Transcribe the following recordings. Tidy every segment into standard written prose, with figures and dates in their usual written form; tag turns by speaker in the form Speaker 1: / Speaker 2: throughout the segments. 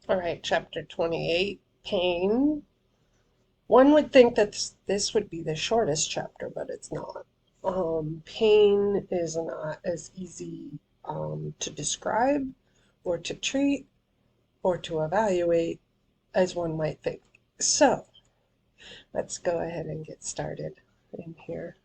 Speaker 1: All right, chapter 28, pain. One would think that this would be the shortest chapter, but it's not. Pain is not as easy to describe or to treat or to evaluate as one might think. So let's go ahead and get started in here.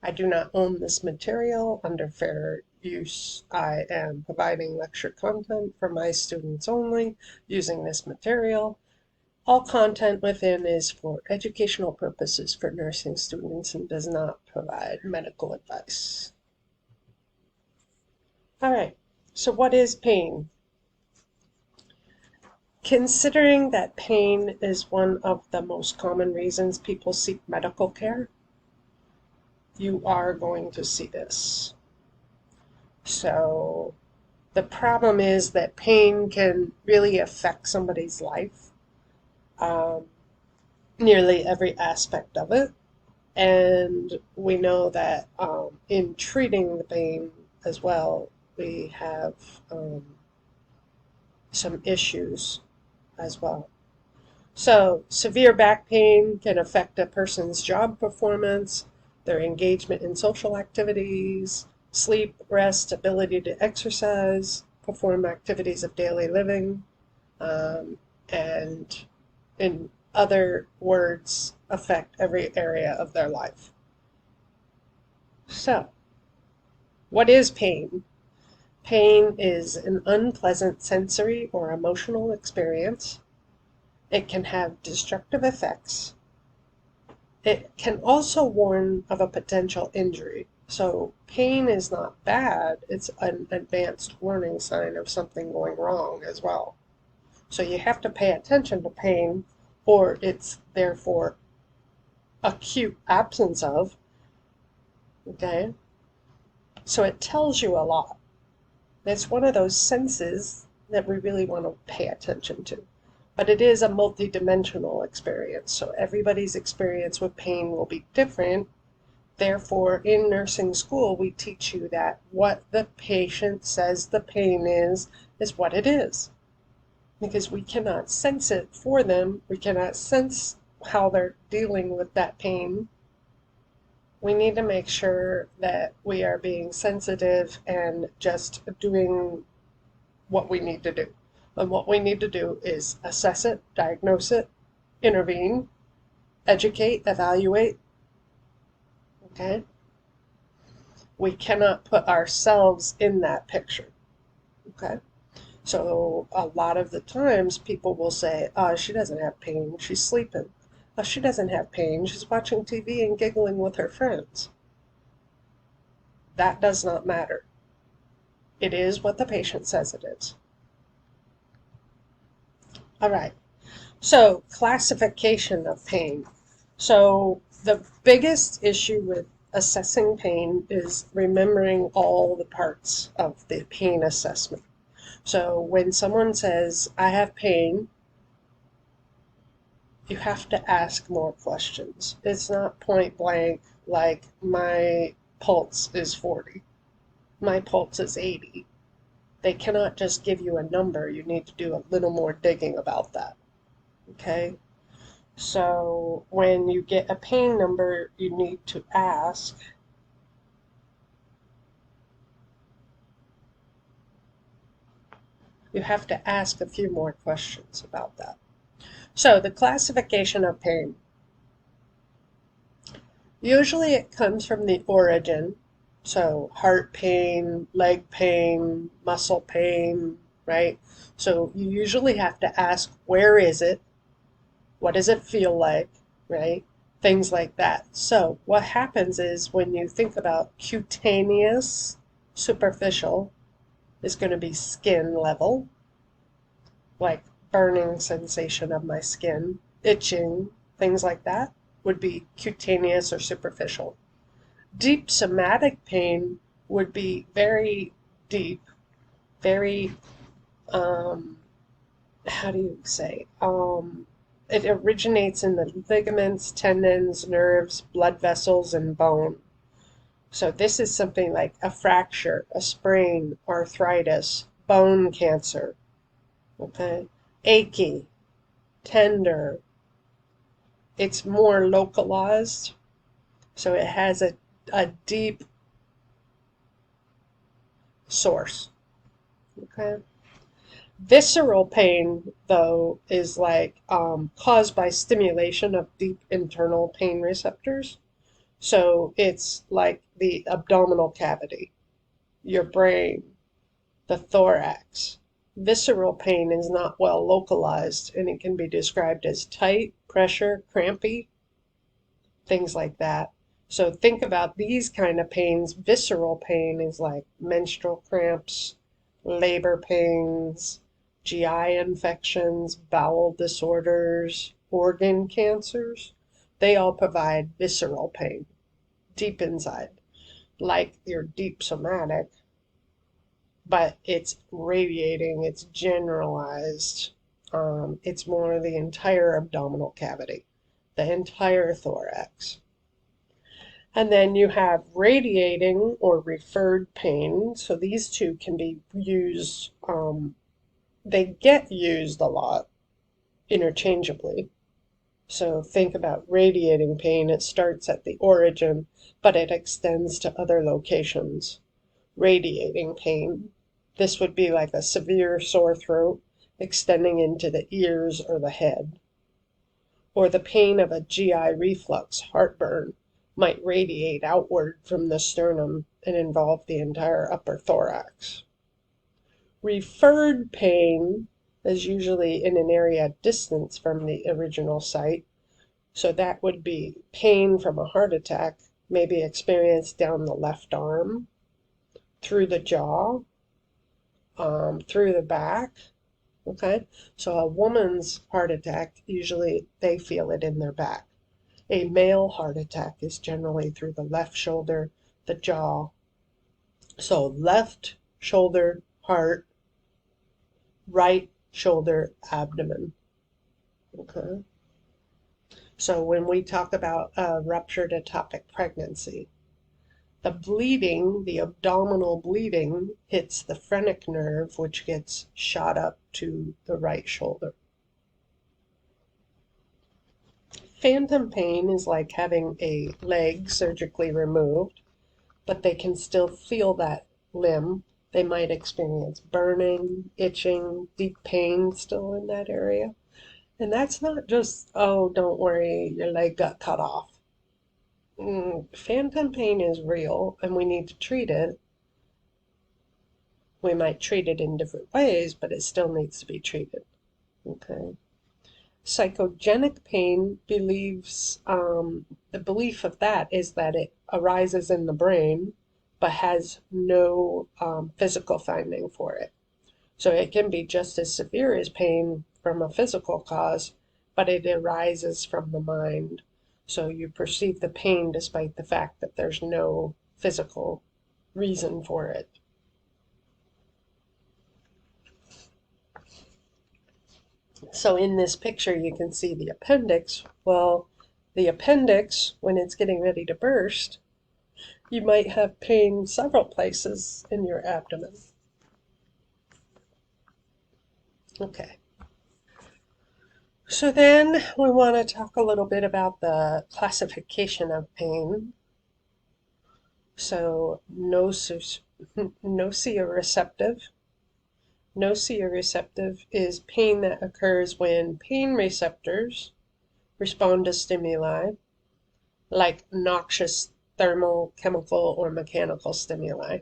Speaker 1: I do not own this material under fair use. I am providing lecture content for my students only using this material. All content within is for educational purposes for nursing students and does not provide medical advice. All right, so what is pain? Considering that pain is one of the most common reasons people seek medical care, you are going to see this. So the problem is that pain can really affect somebody's life, um, nearly every aspect of it. And we know that in treating the pain as well, we have some issues as well. So, severe back pain can affect a person's job performance, their engagement in social activities, sleep, rest, ability to exercise, perform activities of daily living, um, and in other words, affect every area of their life. So, what is pain? Pain is an unpleasant sensory or emotional experience. It can have destructive effects. It can also warn of a potential injury. So, pain is not bad, it's an advanced warning sign of something going wrong as well. So, you have to pay attention to pain, or it's therefore acute absence of. Okay? So, it tells you a lot. It's one of those senses that we really want to pay attention to. But it is a multidimensional experience, so everybody's experience with pain will be different. Therefore, in nursing school, we teach you that what the patient says the pain is what it is. Because we cannot sense it for them, we cannot sense how they're dealing with that pain. We need to make sure that we are being sensitive and just doing what we need to do. And what we need to do is assess it, diagnose it, intervene, educate, evaluate. Okay? We cannot put ourselves in that picture. Okay? So a lot of the times people will say, oh, she doesn't have pain, she's sleeping. Oh, she doesn't have pain, she's watching TV and giggling with her friends. That does not matter. It is what the patient says it is. All right. So, classification of pain. So, the biggest issue with assessing pain is remembering all the parts of the pain assessment. So, when someone says, I have pain, you have to ask more questions. It's not point blank like my pulse is 40, my pulse is 80. They cannot just give you a number. You need to do a little more digging about that. Okay? So when you get a pain number, you need to ask, you have to ask a few more questions about that. So the classification of pain. Usually it comes from the origin. So heart pain, leg pain, muscle pain, right? So you usually have to ask, where is it? What does it feel like, right? Things like that. So what happens is when you think about cutaneous, superficial, is going to be skin level, like burning sensation of my skin, itching, things like that would be cutaneous or superficial. Deep somatic pain would be very deep, very, um, how do you say, it originates in the ligaments, tendons, nerves, blood vessels, and bone. So this is something like a fracture, a sprain, arthritis, bone cancer, okay? Achy, tender. It's more localized, so it has a deep source, okay? Visceral pain, though, is like caused by stimulation of deep internal pain receptors. So it's like the abdominal cavity, your brain, the thorax. Visceral pain is not well localized and it can be described as tight, pressure, crampy, things like that. So think about these kind of pains. Visceral pain is like menstrual cramps, labor pains, GI infections, bowel disorders, organ cancers. They all provide visceral pain deep inside, like your deep somatic, but it's radiating, it's generalized. It's more the entire abdominal cavity, the entire thorax. And then you have radiating or referred pain. So these two can be used, they get used a lot interchangeably. So think about radiating pain. It starts at the origin, but it extends to other locations. Radiating pain. This would be like a severe sore throat extending into the ears or the head. Or the pain of a GI reflux, heartburn, might radiate outward from the sternum and involve the entire upper thorax. Referred pain is usually in an area distant from the original site, so that would be pain from a heart attack, maybe experienced down the left arm, through the jaw, through the back. Okay, so a woman's heart attack, usually they feel it in their back. A male heart attack is generally through the left shoulder, the jaw. So left shoulder, heart, right shoulder, abdomen. Okay. So when we talk about ruptured ectopic pregnancy, the bleeding, the abdominal bleeding, hits the phrenic nerve, which gets shot up to the right shoulder. Phantom pain is like having a leg surgically removed, but they can still feel that limb. They might experience burning, itching, deep pain still in that area. And that's not just, oh, don't worry, your leg got cut off. Phantom pain is real and we need to treat it. We might treat it in different ways, but it still needs to be treated. Okay. Psychogenic pain believes, the belief of that is that it arises in the brain but has no physical finding for it. So it can be just as severe as pain from a physical cause, but it arises from the mind. So you perceive the pain despite the fact that there's no physical reason for it. So in this picture, you can see the appendix. Well, the appendix, when it's getting ready to burst, you might have pain several places in your abdomen. Okay. So then we want to talk a little bit about the classification of pain. So nociceptive. Nociceptive is pain that occurs when pain receptors respond to stimuli, like noxious thermal, chemical, or mechanical stimuli.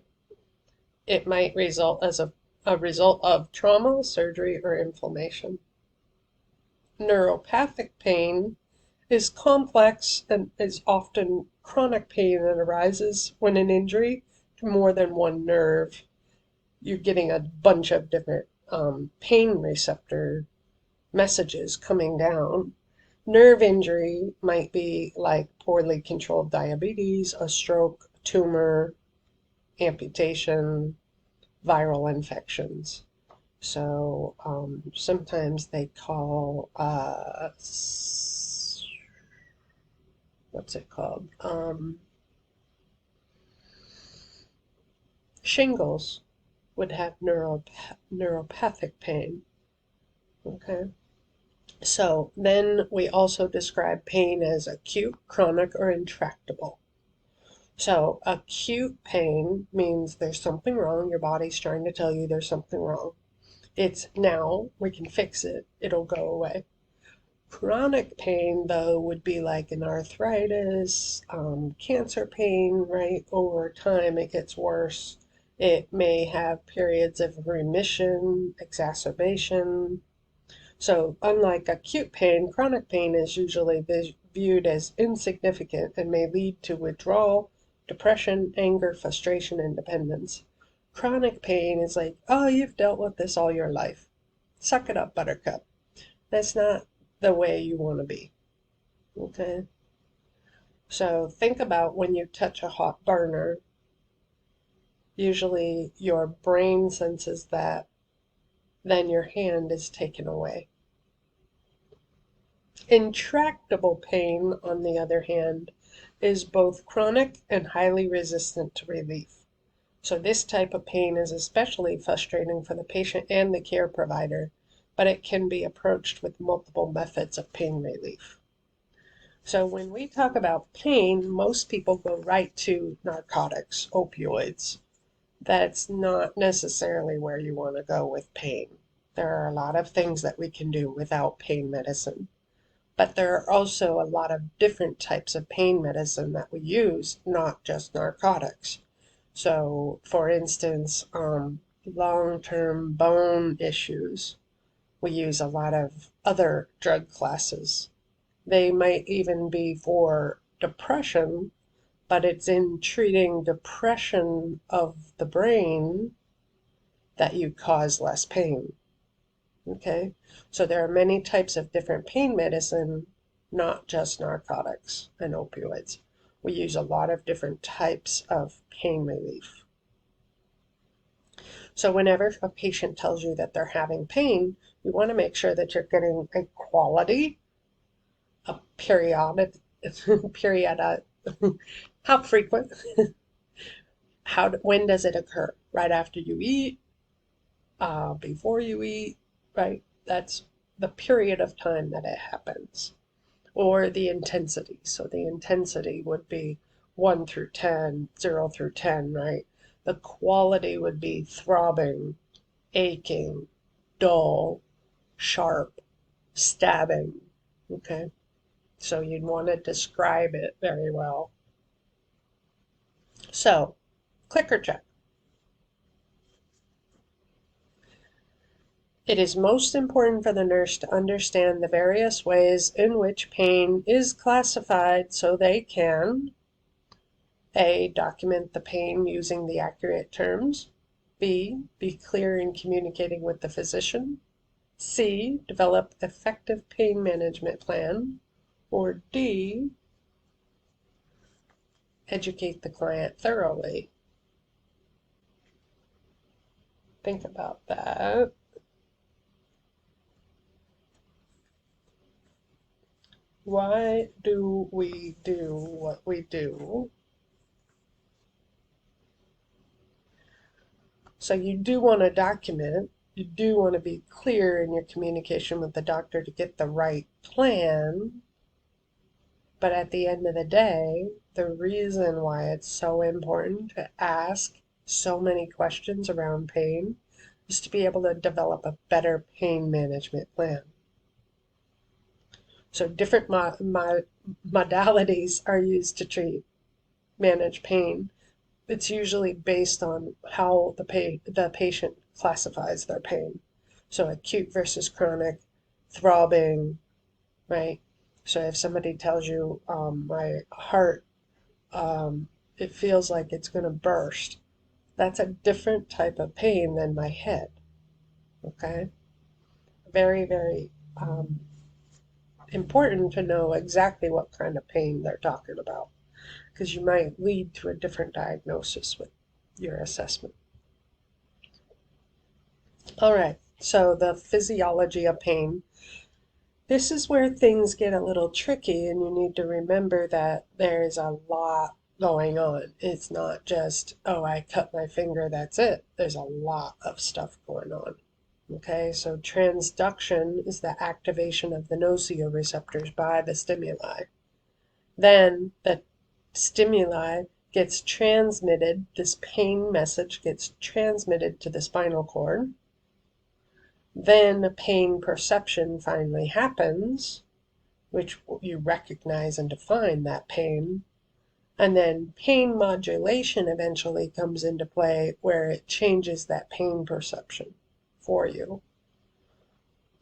Speaker 1: It might result as a result of trauma, surgery, or inflammation. Neuropathic pain is complex and is often chronic pain that arises when an injury to more than one nerve. You're getting a bunch of different pain receptor messages coming down. Nerve injury might be like poorly controlled diabetes, a stroke, tumor, amputation, viral infections. So sometimes they call, what's it called? Shingles would have neuropathic pain. Okay. So then we also describe pain as acute, chronic, or intractable. So acute pain means there's something wrong. Your body's trying to tell you there's something wrong. It's now, we can fix it. It'll go away. Chronic pain, though, would be like an arthritis, cancer pain, right? Over time, it gets worse. It may have periods of remission, exacerbation. So, unlike acute pain, chronic pain is usually viewed as insignificant and may lead to withdrawal, depression, anger, frustration, and dependence. Chronic pain is like, oh, you've dealt with this all your life. Suck it up, buttercup. That's not the way you want to be. Okay? So think about when you touch a hot burner, usually your brain senses that, then your hand is taken away. Intractable pain, on the other hand, is both chronic and highly resistant to relief. So this type of pain is especially frustrating for the patient and the care provider, but it can be approached with multiple methods of pain relief. So when we talk about pain, most people go right to narcotics, opioids. That's not necessarily where you want to go with pain. There are a lot of things that we can do without pain medicine. But there are also a lot of different types of pain medicine that we use, not just narcotics. So, for instance, long-term bone issues, we use a lot of other drug classes. They might even be for depression, but it's in treating depression of the brain that you cause less pain. Okay? So there are many types of different pain medicine, not just narcotics and opioids. We use a lot of different types of pain relief. So whenever a patient tells you that they're having pain, you want to make sure that you're getting a quality, a periodic, how frequent, when does it occur? Right after you eat, before you eat, right? That's the period of time that it happens. Or the intensity. So the intensity would be 1 through 10, 0 through 10, right? The quality would be throbbing, aching, dull, sharp, stabbing, okay? So you'd want to describe it very well. So, clicker check. It is most important for the nurse to understand the various ways in which pain is classified so they can A. Document the pain using the accurate terms. B. Be clear in communicating with the physician. C. Develop effective pain management plan. Or D. Educate the client thoroughly. Think about that. Why do we do what we do? So you do want to document, you do want to be clear in your communication with the doctor to get the right plan. But at the end of the day, the reason why it's so important to ask so many questions around pain is to be able to develop a better pain management plan. So different modalities are used to manage pain. It's usually based on how the patient classifies their pain. So acute versus chronic, throbbing, right? So if somebody tells you, my heart, it feels like it's going to burst, that's a different type of pain than my head, okay? Very, very important to know exactly what kind of pain they're talking about, because you might lead to a different diagnosis with your assessment. All right, so the physiology of pain. This is where things get a little tricky, and you need to remember that there's a lot going on. It's not just, oh, I cut my finger, that's it. There's a lot of stuff going on. Okay, so transduction is the activation of the nociceptors by the stimuli. Then the stimuli gets transmitted, this pain message gets transmitted to the spinal cord. Then pain perception finally happens, which you recognize and define that pain. And then pain modulation eventually comes into play where it changes that pain perception for you.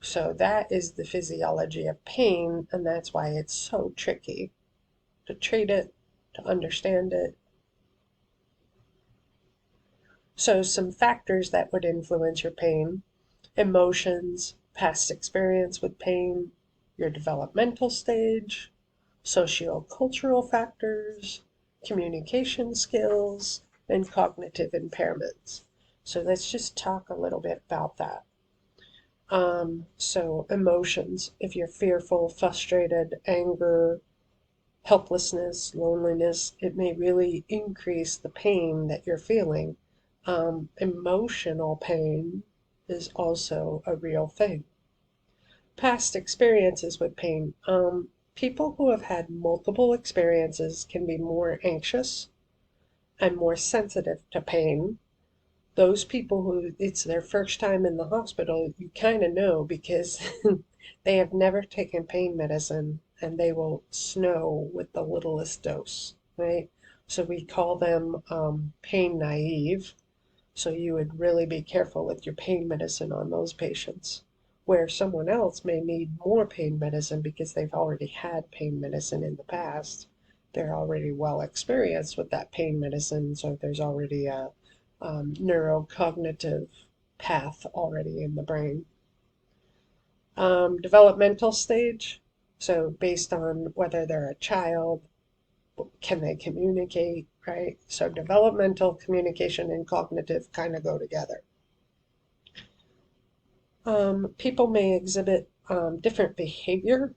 Speaker 1: So that is the physiology of pain, and that's why it's so tricky to treat it, to understand it. So some factors that would influence your pain: emotions, past experience with pain, your developmental stage, socio-cultural factors, communication skills, and cognitive impairments. So let's just talk a little bit about that. So emotions, if you're fearful, frustrated, anger, helplessness, loneliness, it may really increase the pain that you're feeling. Emotional pain is also a real thing. Past experiences with pain. People who have had multiple experiences can be more anxious and more sensitive to pain. Those people who it's their first time in the hospital, you kind of know because they have never taken pain medicine and they will snow with the littlest dose, right? So we call them pain naive. So you would really be careful with your pain medicine on those patients. Where someone else may need more pain medicine because they've already had pain medicine in the past. They're already well experienced with that pain medicine, so there's already a neurocognitive path already in the brain. Developmental stage, so based on whether they're a child, can they communicate, right? So developmental, communication, and cognitive kind of go together. People may exhibit different behavior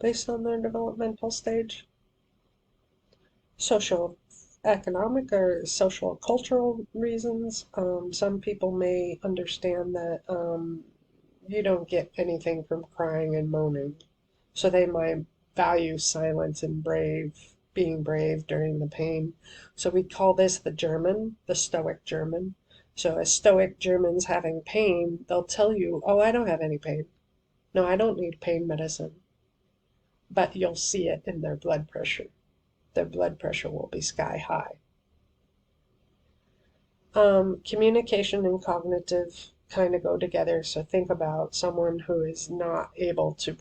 Speaker 1: based on their developmental stage. Social economic or social cultural reasons. Some people may understand that you don't get anything from crying and moaning, so they might value silence and being brave during the pain. So we call this the Stoic German. So a Stoic German's having pain, they'll tell you, oh, I don't have any pain. No, I don't need pain medicine. But you'll see it in their blood pressure. Their blood pressure will be sky high. Communication and cognitive kind of go together. So think about someone who is not able to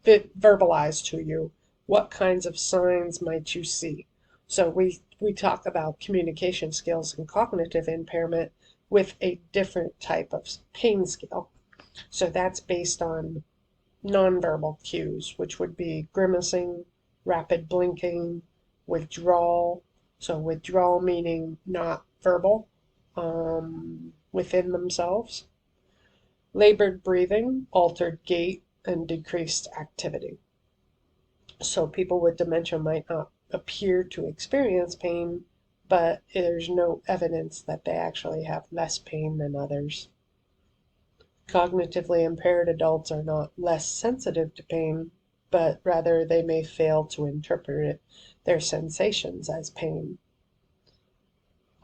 Speaker 1: verbalize to you. What kinds of signs might you see? So we talk about communication skills and cognitive impairment with a different type of pain scale. So that's based on nonverbal cues, which would be grimacing, rapid blinking, withdrawal. So withdrawal meaning not verbal within themselves. Labored breathing, altered gait, and decreased activity. So people with dementia might not appear to experience pain, but there's no evidence that they actually have less pain than others. Cognitively impaired adults are not less sensitive to pain, but rather they may fail to interpret their sensations as pain.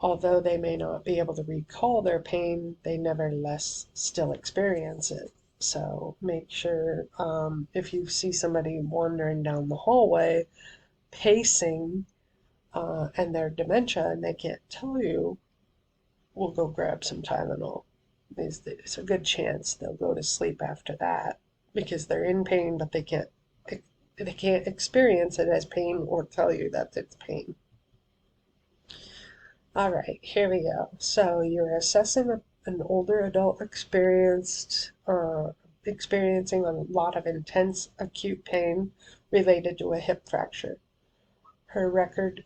Speaker 1: Although they may not be able to recall their pain, they nevertheless still experience it. So make sure if you see somebody wandering down the hallway, pacing, and their dementia and they can't tell you, we'll go grab some Tylenol. It's a good chance they'll go to sleep after that because they're in pain, but they can't experience it as pain or tell you that it's pain. All right, here we go. So you're assessing an older adult experiencing a lot of intense acute pain related to a hip fracture. Her record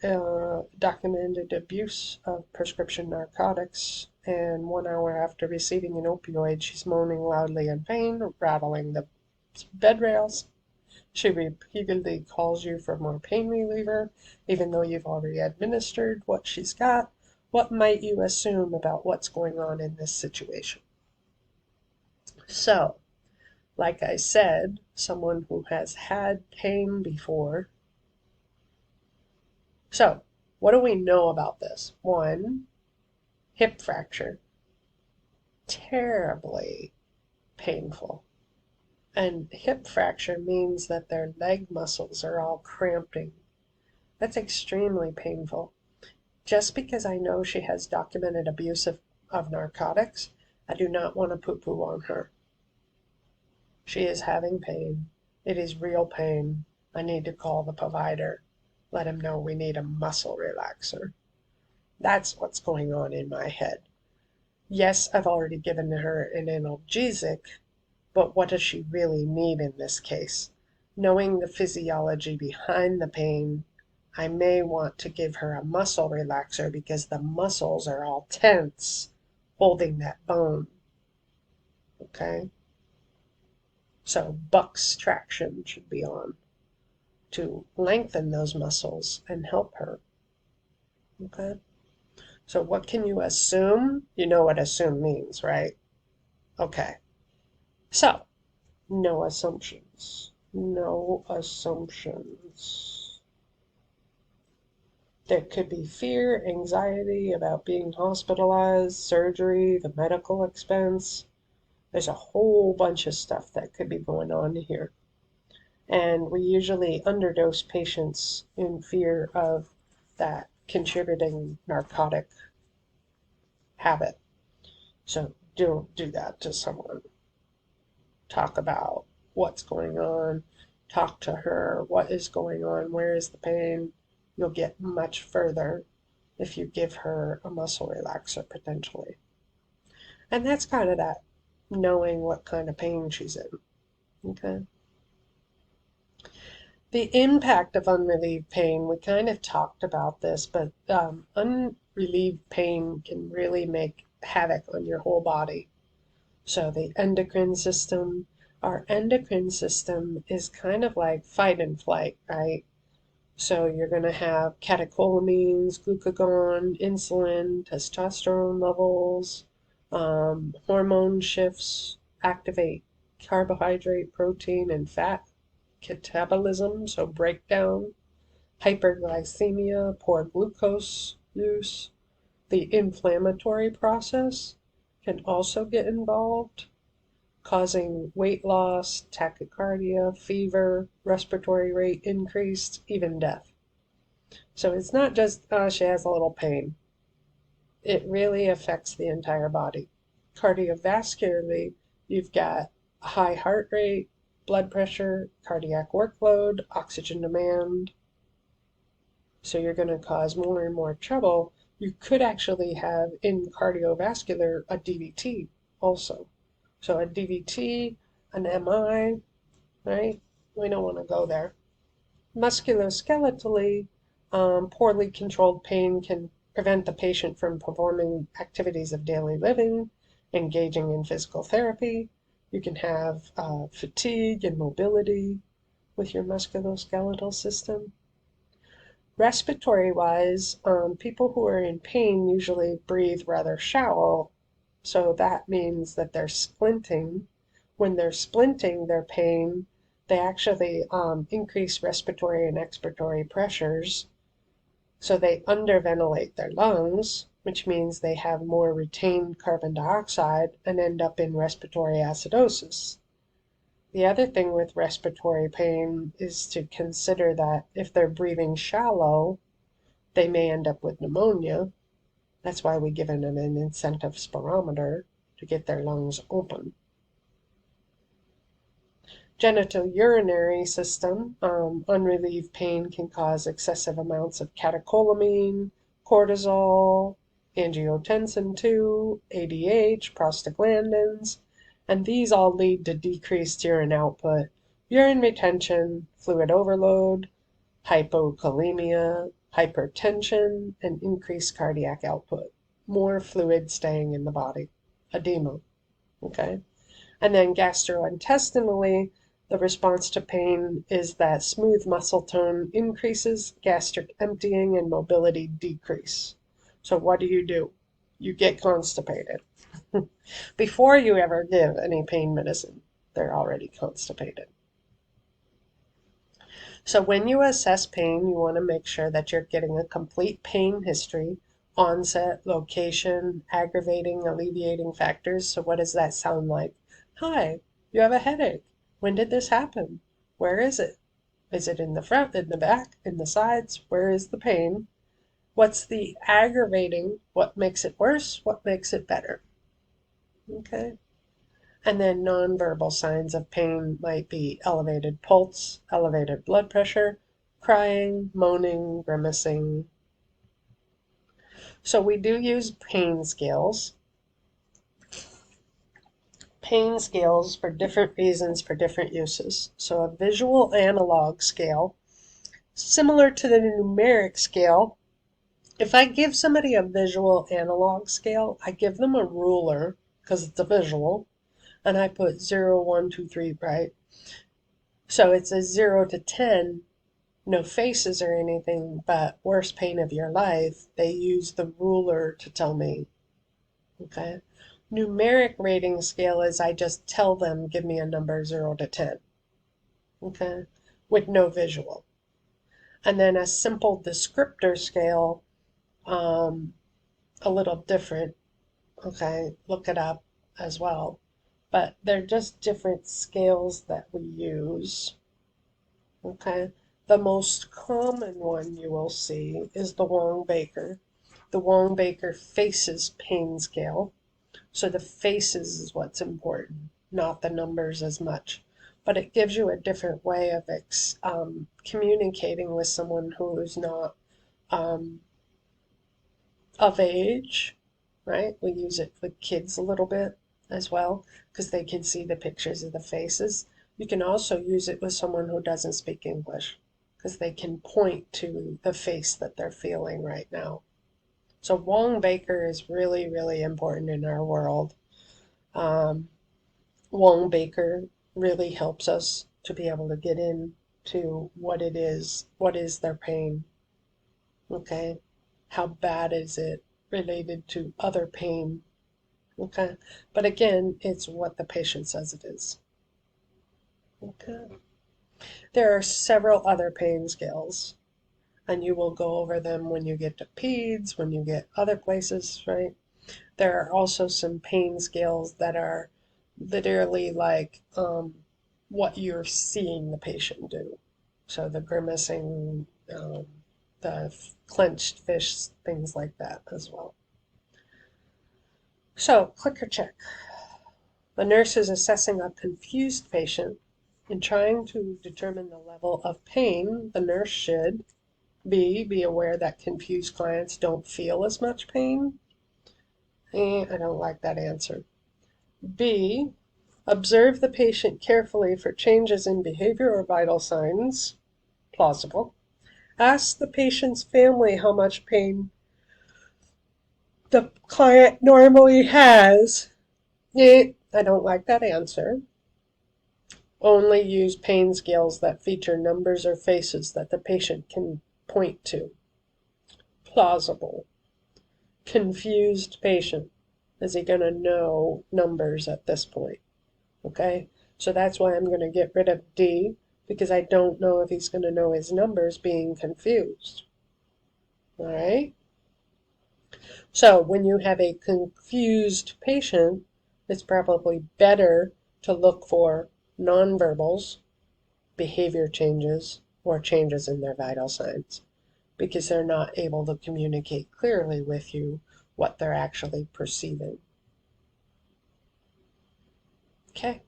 Speaker 1: documented abuse of prescription narcotics, and 1 hour after receiving an opioid, she's moaning loudly in pain, rattling the bed rails. She repeatedly calls you for more pain reliever, even though you've already administered what she's got. What might you assume about what's going on in this situation? So, like I said, someone who has had pain before. So, what do we know about this? One, hip fracture. Terribly painful. And hip fracture means that their leg muscles are all cramping. That's extremely painful. Just because I know she has documented abuse of narcotics, I do not want to poo-poo on her. She is having pain. It is real pain. I need to call the provider. Let him know we need a muscle relaxer. That's what's going on in my head. Yes, I've already given her an analgesic, but what does she really need in this case? Knowing the physiology behind the pain, I may want to give her a muscle relaxer because the muscles are all tense, holding that bone. Okay? So Buck's traction should be on to lengthen those muscles and help her. Okay? So what can you assume? You know what assume means, right? Okay. So, no assumptions. No assumptions. There could be fear, anxiety about being hospitalized, surgery, the medical expense. There's a whole bunch of stuff that could be going on here. And we usually underdose patients in fear of that contributing narcotic habit. So don't do that to someone. Talk about what's going on. Talk to her. What is going on? Where is the pain? You'll get much further if you give her a muscle relaxer potentially. And that's kind of that knowing what kind of pain she's in. Okay. The impact of unrelieved pain, we kind of talked about this, but unrelieved pain can really make havoc on your whole body. So the endocrine system, our endocrine system is kind of like fight and flight, right? So you're going to have catecholamines, glucagon, insulin, testosterone levels, hormone shifts activate carbohydrate, protein, and fat catabolism, so breakdown, hyperglycemia, poor glucose use. The inflammatory process can also get involved, causing weight loss, tachycardia, fever, respiratory rate increased, even death. So it's not just she has a little pain. It really affects the entire body. Cardiovascularly, you've got high heart rate, blood pressure, cardiac workload, oxygen demand. So you're going to cause more and more trouble. You could actually have in cardiovascular a DVT also. So a DVT, an MI, right? We don't want to go there. Musculoskeletally, poorly controlled pain can prevent the patient from performing activities of daily living, engaging in physical therapy. You can have fatigue and mobility with your musculoskeletal system. Respiratory-wise, people who are in pain usually breathe rather shallow, so that means that they're splinting. When they're splinting their pain, they actually increase respiratory and expiratory pressures, so they underventilate their lungs, which means they have more retained carbon dioxide and end up in respiratory acidosis. The other thing with respiratory pain is to consider that if they're breathing shallow, they may end up with pneumonia. That's why we give them an incentive spirometer to get their lungs open. Genitourinary system, unrelieved pain can cause excessive amounts of catecholamine, cortisol, angiotensin II, ADH, prostaglandins, and these all lead to decreased urine output, urine retention, fluid overload, hypokalemia, hypertension, and increased cardiac output. More fluid staying in the body. Edema. Okay? And then gastrointestinally, The response to pain is that smooth muscle tone increases, gastric emptying, and mobility decrease. So what do? You get constipated. Before you ever give any pain medicine, they're already constipated. So when you assess pain, you want to make sure that you're getting a complete pain history, onset, location, aggravating, alleviating factors. So what does that sound like? Hi, you have a headache. When did this happen? Where is it? Is it in the front, in the back, in the sides? Where is the pain? What's the aggravating? What makes it worse? What makes it better? Okay. And then nonverbal signs of pain might be elevated pulse, elevated blood pressure, crying, moaning, grimacing. So we do use pain scales for different reasons, for different uses. So a visual analog scale, similar to the numeric scale. If I give somebody a visual analog scale, I give them a ruler because it's a visual, and I put 0, 1, 2, 3, right? So it's a 0 to 10, no faces or anything, but worst pain of your life. They use the ruler to tell me, okay? Numeric rating scale is I just tell them, give me a number 0 to 10, okay? With no visual. And then a simple descriptor scale, a little different, okay? Look it up as well. But they're just different scales that we use. Okay. The most common one you will see is the Wong-Baker. The Wong-Baker Faces Pain Scale. So the faces is what's important, not the numbers as much. But it gives you a different way of communicating with someone who is not um, of age, right? We use it with kids a little bit as well because they can see the pictures of the faces. You can also use it with someone who doesn't speak English because they can point to the face that they're feeling right now. So Wong-Baker is really, really important in our world. Um, Wong-Baker really helps us to be able to get into what is their pain, okay? How bad is it related to other pain, okay? But again, it's what the patient says it is, okay? There are several other pain scales, and you will go over them when you get to peds, when you get other places, right? There are also some pain scales that are literally like what you're seeing the patient do. So the grimacing, the clenched fists, things like that as well. So, clicker check. The nurse is assessing a confused patient. In trying to determine the level of pain, the nurse should be aware that confused clients don't feel as much pain. I don't like that answer. B, observe the patient carefully for changes in behavior or vital signs. Plausible. Ask the patient's family how much pain the client normally has. I don't like that answer. Only use pain scales that feature numbers or faces that the patient can point to. Plausible. Confused patient. Is he going to know numbers at this point? Okay, so that's why I'm going to get rid of D, because I don't know if he's going to know his numbers being confused. All right? So when you have a confused patient, it's probably better to look for nonverbals, behavior changes, or changes in their vital signs, because they're not able to communicate clearly with you what they're actually perceiving. Okay.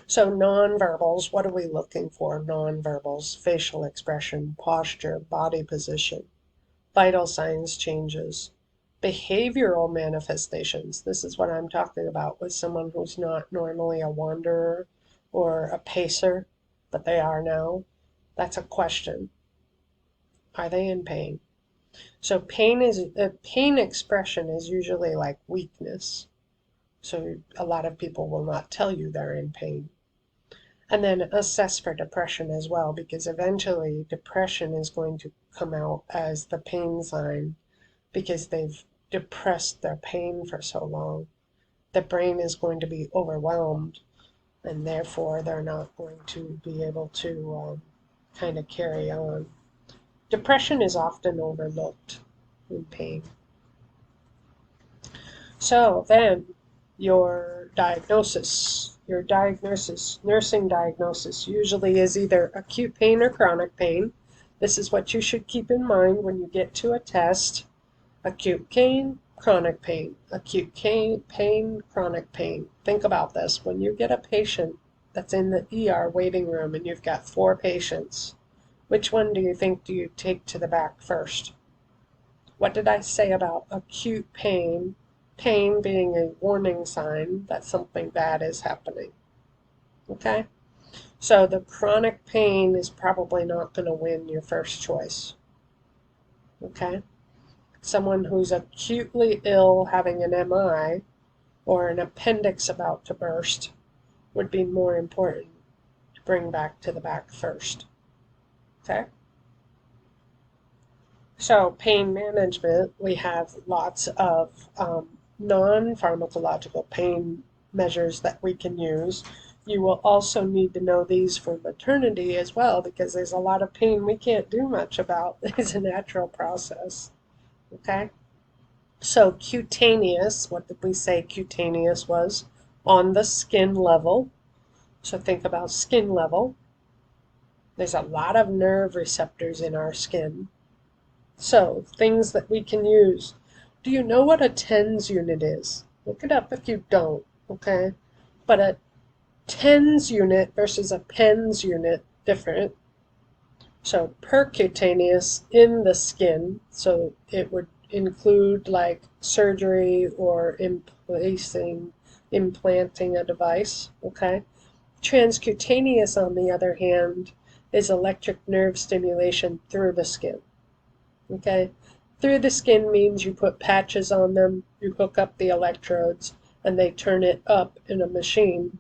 Speaker 1: So nonverbals, what are we looking for? Nonverbals, facial expression, posture, body position, vital signs changes, behavioral manifestations. This is what I'm talking about with someone who's not normally a wanderer or a pacer, but they are now. That's a question. Are they in pain? So pain expression is usually like weakness. So a lot of people will not tell you they're in pain. And then assess for depression as well, because eventually depression is going to come out as the pain sign because they've depressed their pain for so long. The brain is going to be overwhelmed, and therefore they're not going to be able to kind of carry on. Depression is often overlooked in pain. So then, your diagnosis. Your diagnosis, nursing diagnosis, usually is either acute pain or chronic pain. This is what you should keep in mind when you get to a test. Acute pain, chronic pain. Acute pain, chronic pain. Think about this. When you get a patient that's in the ER waiting room and you've got 4 patients, which one do you think do you take to the back first? What did I say about acute pain? Pain being a warning sign that something bad is happening. Okay? So the chronic pain is probably not going to win your first choice. Okay? Someone who's acutely ill having an MI or an appendix about to burst would be more important to bring back to the back first. Okay? So pain management, we have lots of non-pharmacological pain measures that we can use. You will also need to know these for maternity as well, because there's a lot of pain we can't do much about. It's a natural process. Okay? So cutaneous, what did we say cutaneous was? On the skin level. So think about skin level. There's a lot of nerve receptors in our skin. So, things that we can use. Do you know what a TENS unit is? Look it up if you don't, okay? But a TENS unit versus a PENS unit, different. So, percutaneous, in the skin, so it would include like surgery or implanting a device, okay? Transcutaneous, on the other hand, is electric nerve stimulation through the skin. Okay, through the skin means you put patches on them, you hook up the electrodes, and they turn it up in a machine,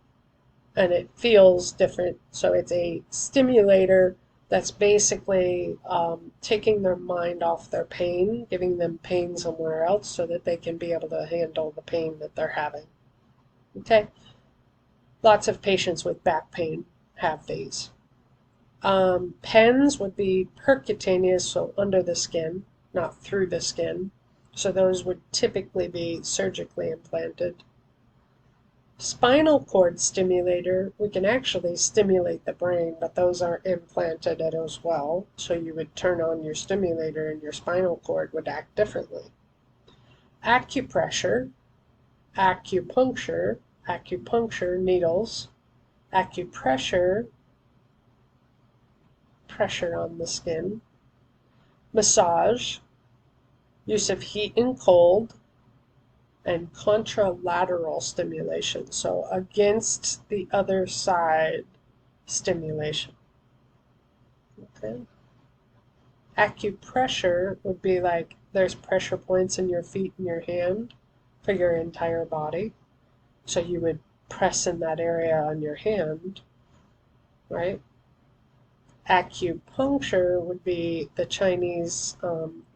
Speaker 1: and it feels different. So it's a stimulator that's basically taking their mind off their pain, giving them pain somewhere else so that they can be able to handle the pain that they're having. Okay, lots of patients with back pain have these. Pens would be percutaneous, so under the skin, not through the skin. So those would typically be surgically implanted. Spinal cord stimulator, we can actually stimulate the brain, but those are implanted as well. So you would turn on your stimulator and your spinal cord would act differently. Acupressure, acupuncture, needles, acupressure, pressure on the skin, massage, use of heat and cold, and contralateral stimulation, so against the other side stimulation. Okay. Acupressure would be like there's pressure points in your feet and your hand for your entire body. So you would press in that area on your hand, right? Acupuncture would be the Chinese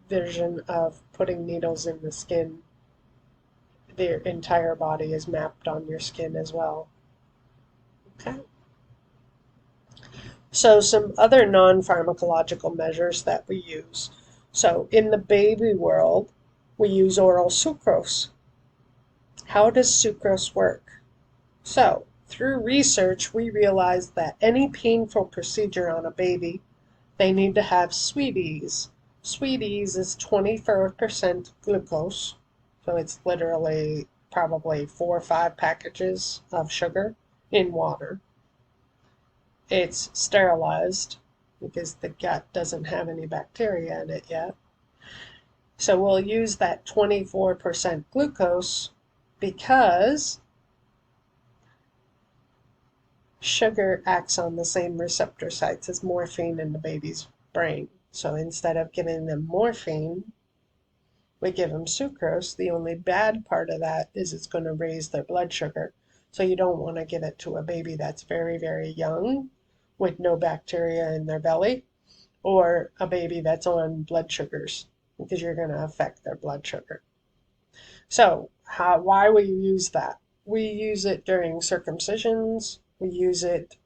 Speaker 1: version of putting needles in the skin. Their entire body is mapped on your skin as well. Okay. So some other non-pharmacological measures that we use. So in the baby world, we use oral sucrose. How does sucrose work? So through research, we realized that any painful procedure on a baby, they need to have Sweeties. Sweeties is 24% glucose, so it's literally probably 4 or 5 packages of sugar in water. It's sterilized because the gut doesn't have any bacteria in it yet. So we'll use that 24% glucose because sugar acts on the same receptor sites as morphine in the baby's brain. So instead of giving them morphine, we give them sucrose. The only bad part of that is it's going to raise their blood sugar. So you don't want to give it to a baby that's very, very young with no bacteria in their belly, or a baby that's on blood sugars, because you're going to affect their blood sugar. So why we use that? We use it during circumcisions. We use it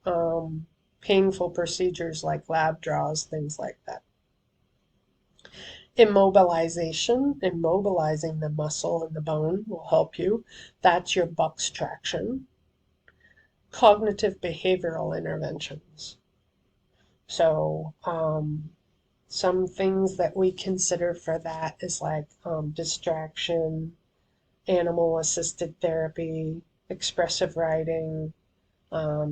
Speaker 1: painful procedures like lab draws, things like that. Immobilization, immobilizing the muscle and the bone will help you. That's your Buck's traction. Cognitive behavioral interventions. So some things that we consider for that is like distraction, animal assisted therapy, expressive writing,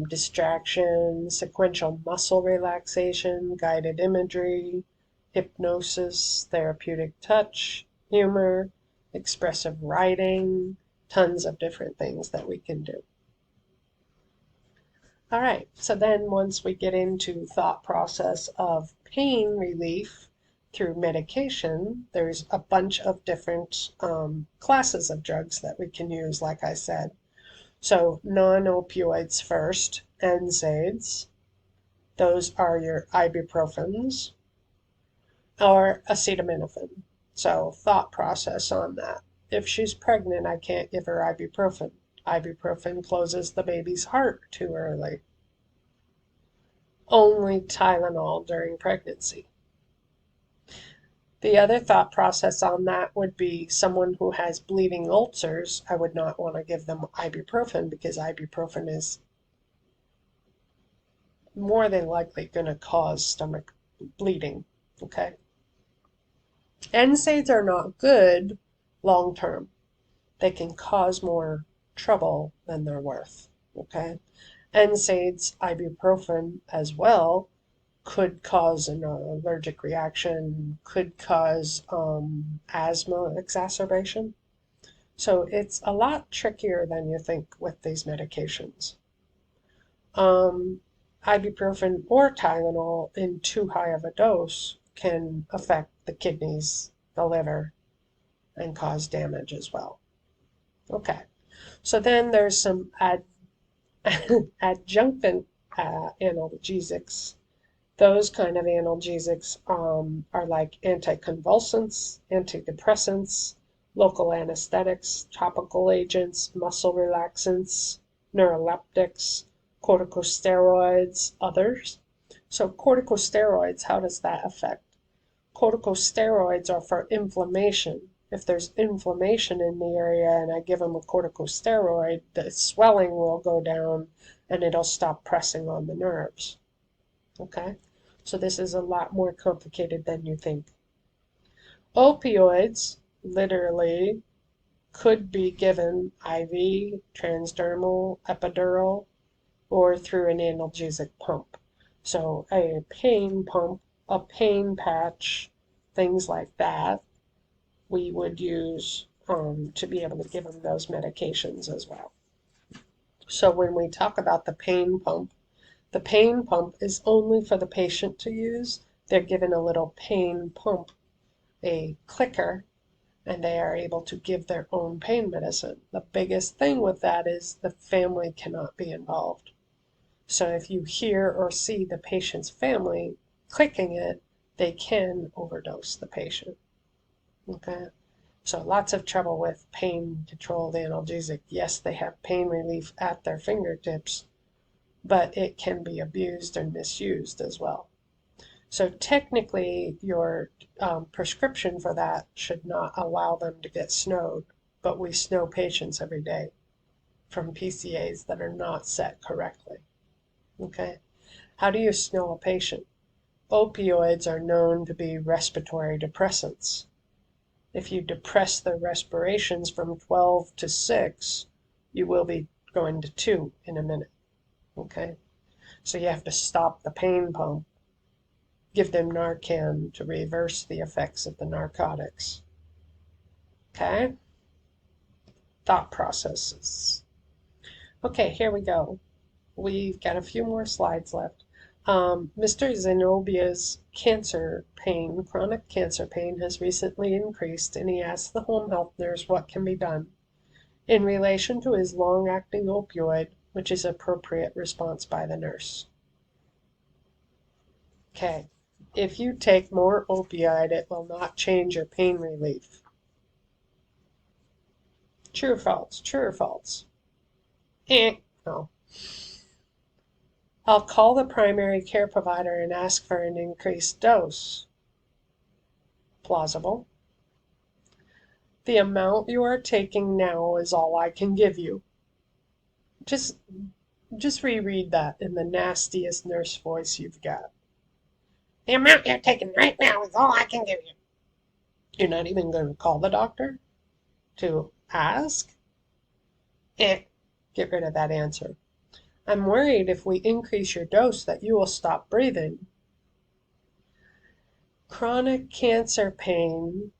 Speaker 1: distraction, sequential muscle relaxation, guided imagery, hypnosis, therapeutic touch, humor, expressive writing, tons of different things that we can do. All right, so then once we get into thought process of pain relief through medication, there's a bunch of different classes of drugs that we can use, like I said. So non-opioids first, NSAIDs, those are your ibuprofens, or acetaminophen. So thought process on that. If she's pregnant, I can't give her ibuprofen. Ibuprofen closes the baby's heart too early. Only Tylenol during pregnancy. The other thought process on that would be someone who has bleeding ulcers. I would not want to give them ibuprofen because ibuprofen is more than likely going to cause stomach bleeding. Okay. NSAIDs are not good long term. They can cause more trouble than they're worth. Okay. NSAIDs, ibuprofen as well, could cause an allergic reaction, could cause asthma exacerbation. So it's a lot trickier than you think with these medications. Ibuprofen or Tylenol in too high of a dose can affect the kidneys, the liver, and cause damage as well. Okay, so then there's some adjunctive analgesics. Those kind of analgesics are like anticonvulsants, antidepressants, local anesthetics, topical agents, muscle relaxants, neuroleptics, corticosteroids, others. So corticosteroids, how does that affect? Corticosteroids are for inflammation. If there's inflammation in the area and I give them a corticosteroid, the swelling will go down and it'll stop pressing on the nerves. Okay, so this is a lot more complicated than you think. Opioids, literally, could be given IV, transdermal, epidural, or through an analgesic pump. So a pain pump, a pain patch, things like that, we would use to be able to give them those medications as well. So when we talk about the pain pump is only for the patient to use. They're given a little pain pump, a clicker, and they are able to give their own pain medicine. The biggest thing with that is the family cannot be involved. So if you hear or see the patient's family clicking it, they can overdose the patient. Okay? So lots of trouble with pain-controlled analgesic. Yes, they have pain relief at their fingertips, but it can be abused and misused as well. So technically, your prescription for that should not allow them to get snowed, but we snow patients every day from PCAs that are not set correctly. Okay? How do you snow a patient? Opioids are known to be respiratory depressants. If you depress their respirations from 12 to 6, you will be going to 2 in a minute. Okay? So you have to stop the pain pump, give them Narcan to reverse the effects of the narcotics. Okay? Thought processes. Okay, here we go. We've got a few more slides left. Mr. Zenobia's cancer pain, chronic cancer pain, has recently increased, and he asked the home health nurse what can be done. in relation to his long-acting opioid, which is appropriate response by the nurse. Okay, if you take more opioid, it will not change your pain relief. True or false? True or false? No. I'll call the primary care provider and ask for an increased dose. Plausible. The amount you are taking now is all I can give you. Just reread that in the nastiest nurse voice you've got. The amount you're taking right now is all I can give you. You're not even going to call the doctor to ask? Get rid of that answer. I'm worried if we increase your dose that you will stop breathing. Chronic cancer pain.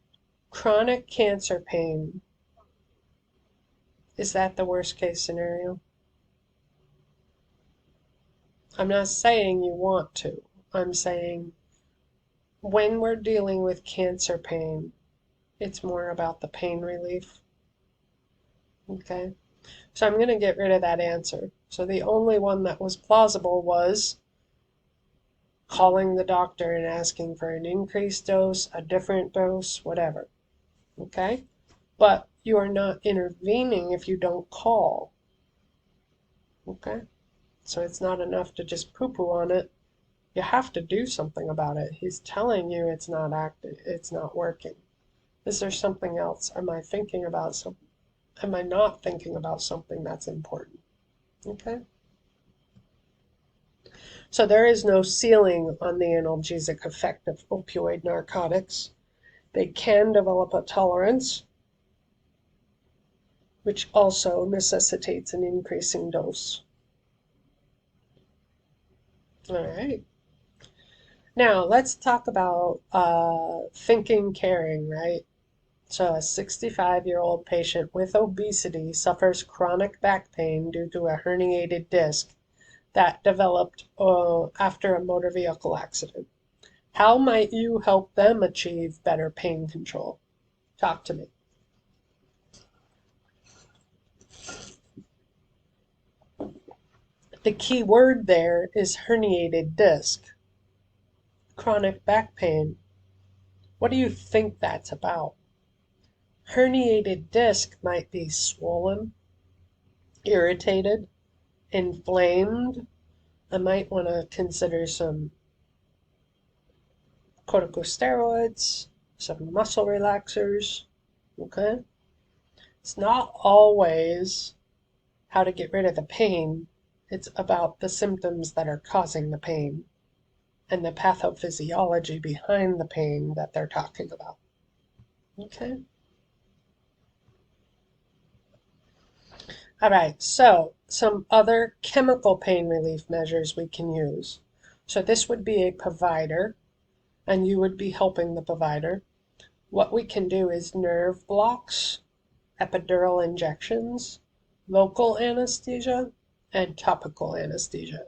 Speaker 1: Is that the worst case scenario? I'm not saying you want to. I'm saying when we're dealing with cancer pain, it's more about the pain relief. Okay? So I'm going to get rid of that answer. So the only one that was plausible was calling the doctor and asking for an increased dose, a different dose, whatever. Okay? But you are not intervening if you don't call. Okay? So it's not enough to just poo-poo on it. You have to do something about it. He's telling you it's not active, it's not working. Is there something else? Am I not thinking about something that's important? Okay? So there is no ceiling on the analgesic effect of opioid narcotics. They can develop a tolerance, which also necessitates an increasing dose. All right. Now let's talk about thinking, caring, right? So a 65-year-old patient with obesity suffers chronic back pain due to a herniated disc that developed after a motor vehicle accident. How might you help them achieve better pain control? Talk to me. The key word there is herniated disc. Chronic back pain. What do you think that's about? Herniated disc might be swollen, irritated, inflamed. I might want to consider some corticosteroids, some muscle relaxers. Okay? It's not always how to get rid of the pain. It's about the symptoms that are causing the pain and the pathophysiology behind the pain that they're talking about. Okay? All right, so some other chemical pain relief measures we can use. So this would be a provider, and you would be helping the provider. What we can do is nerve blocks, epidural injections, local anesthesia, and topical anesthesia.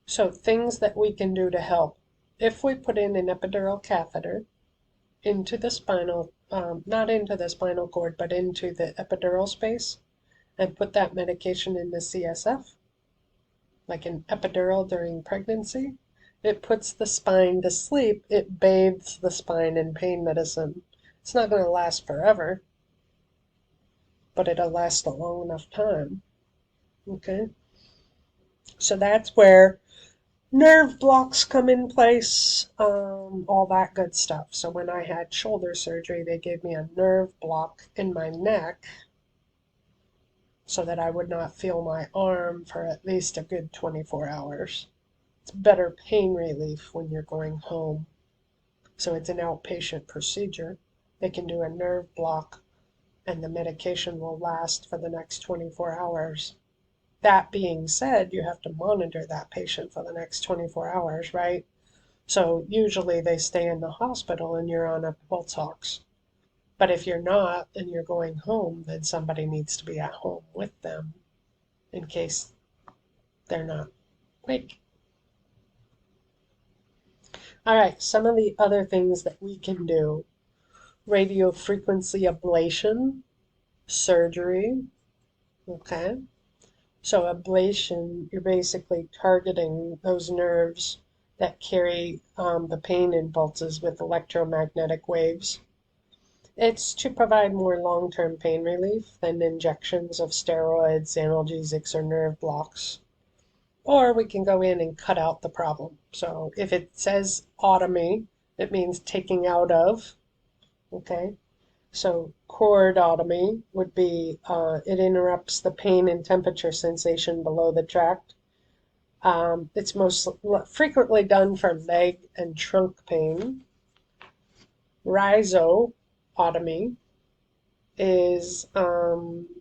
Speaker 1: So things that we can do to help. If we put in an epidural catheter into the spinal, not into the spinal cord, but into the epidural space, and put that medication in the CSF, like an epidural during pregnancy, it puts the spine to sleep. It bathes the spine in pain medicine. It's not going to last forever, but it'll last a long enough time. Okay? So that's where nerve blocks come in place, all that good stuff. So when I had shoulder surgery, they gave me a nerve block in my neck so that I would not feel my arm for at least a good 24 hours. It's better pain relief when you're going home. So it's an outpatient procedure. They can do a nerve block and the medication will last for the next 24 hours. That being said, you have to monitor that patient for the next 24 hours, right? So usually they stay in the hospital and you're on a pulse ox. But if you're not and you're going home, then somebody needs to be at home with them in case they're not awake. All right, some of the other things that we can do. Radio frequency ablation surgery. Okay. So ablation, you're basically targeting those nerves that carry the pain impulses with electromagnetic waves. It's to provide more long-term pain relief than injections of steroids, analgesics, or nerve blocks. Or we can go in and cut out the problem. So if it says otomy, it means taking out of, okay? So chordotomy would be it interrupts the pain and temperature sensation below the tract. It's most frequently done for leg and trunk pain. Rhizotomy is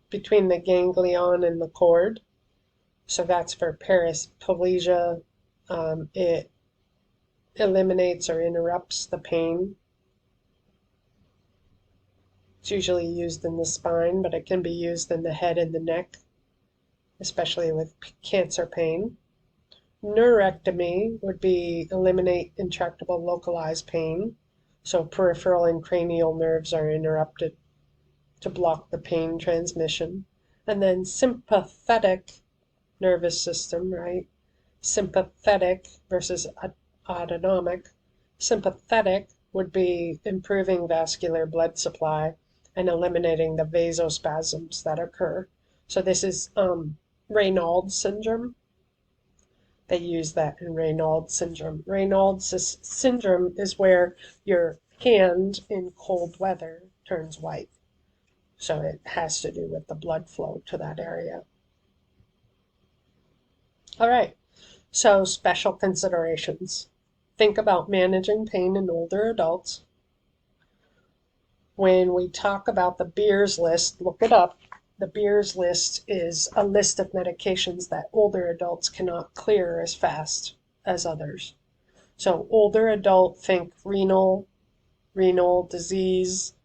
Speaker 1: between the ganglion and the cord. So that's for paraplegia. It eliminates or interrupts the pain. It's usually used in the spine, but it can be used in the head and the neck, especially with cancer pain. Neurectomy would be eliminate intractable localized pain. So peripheral and cranial nerves are interrupted to block the pain transmission. And then sympathetic nervous system, right? Sympathetic versus autonomic. Sympathetic would be improving vascular blood supply and eliminating the vasospasms that occur. So this is Raynaud's syndrome. They use that in Raynaud's syndrome. Raynaud's syndrome is where your hand in cold weather turns white. So it has to do with the blood flow to that area. All right, so special considerations. Think about managing pain in older adults. When we talk about the Beers list, look it up. The Beers list is a list of medications that older adults cannot clear as fast as others. So older adult, think renal disease,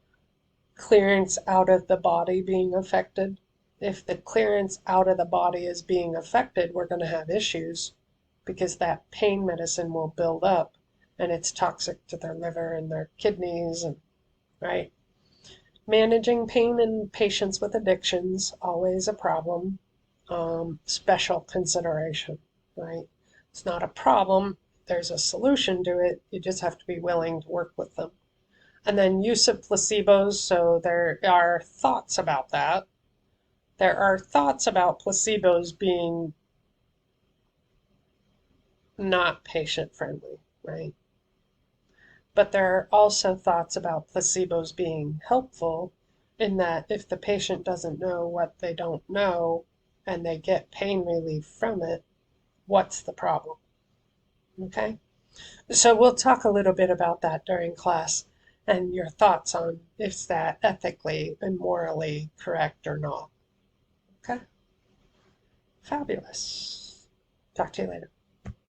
Speaker 1: clearance out of the body being affected. If the clearance out of the body is being affected, we're going to have issues because that pain medicine will build up and it's toxic to their liver and their kidneys, and right. Managing pain in patients with addictions, always a problem. Special consideration, right? It's not a problem. There's a solution to it. You just have to be willing to work with them. And then use of placebos. So there are thoughts about that. There are thoughts about placebos being not patient friendly, right? But there are also thoughts about placebos being helpful in that if the patient doesn't know what they don't know and they get pain relief from it, what's the problem? Okay? So we'll talk a little bit about that during class and your thoughts on is that ethically and morally correct or not. Okay? Fabulous. Talk to you later.